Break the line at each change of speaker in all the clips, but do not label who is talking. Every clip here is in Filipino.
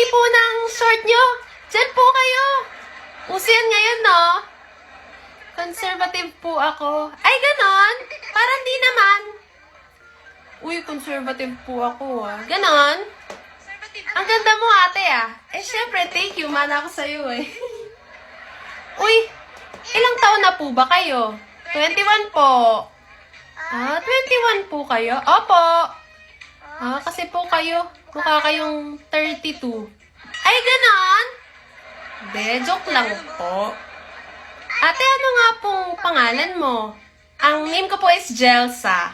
po ng short nyo. Diyan po kayo. Uso yan ngayon, no? Conservative po ako. Ay, ganon? Parang di naman. Uy, conservative po ako, ah. Ganon? Ang ganda mo, ate, ah. Eh, syempre, thank you. Mana ako sa'yo, eh. Uy, ilang taon na po ba kayo? 21 po. Ah, 21 po kayo? Opo. Ah, kasi po kayo, mukha kayong 32. Ay, ganon? De, joke lang po. Ate, ano nga pong pangalan mo? Ang name ko po is Jelsa.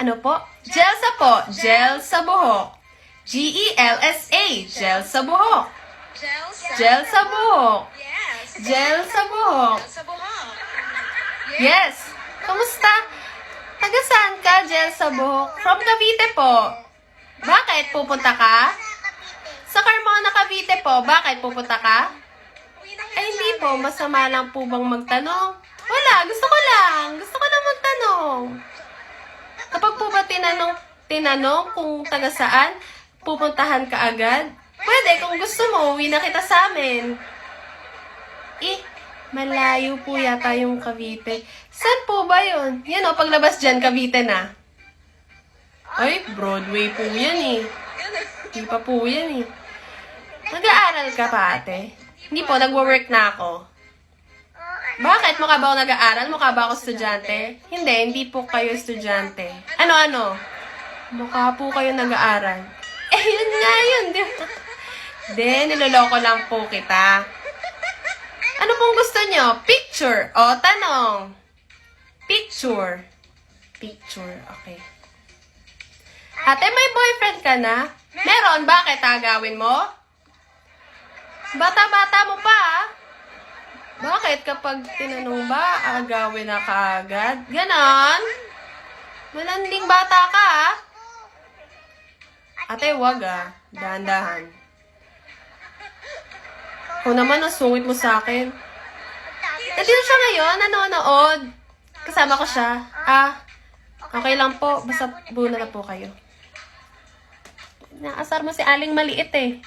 Ano po? Jelsa po. Gel sa buhok. G-E-L-S-A. Gel sa buhok. Gel sa buhok. Gel sa buhok. Yes. Kamusta? Taga saan ka, Gel sa buhok? From Cavite po. Bakit? Pupunta ka? Sa Carmona, Cavite po. Bakit? Pupunta ka? Ay, hindi po. Masama lang po bang magtanong? Wala. Gusto ko lang. Gusto ko lang magtanong. Kapag po ba tinanong kung taga saan, pupuntahan ka agad? Pwede. Kung gusto mo, uwi na kita sa amin. Malayo po yata yung Cavite. Saan po ba yun? Yan o, paglabas dyan, Cavite na. Ay, Broadway po yan eh. Hindi pa po yan eh. Nag-aaral ka pa, ate? Hindi po, nagwo-work na ako. Bakit? Mukha ba ako nag-aaral? Mukha ba ako estudyante? Hindi po kayo estudyante. Ano? Mukha po kayo nag-aaral. Eh, yun nga yun. Di, niloloko lang po kita. Ano pong gusto nyo? Picture. O, tanong. Picture. Picture. Okay. Ate, may boyfriend ka na? Meron. Bakit? Agawin mo? Bata-bata mo pa, ah. Bakit? Kapag tinanong ba, agawin na kaagad? Ganon? Malanding bata ka, ah. Ate, wag, ah. Dahan-dahan. Kung naman, ang sungit mo sa akin. Eh, dito siya ngayon, nanonood. Kasama ko siya. Ah, okay lang po. Basta buna na po kayo. Naasar mo si Aling maliit, eh.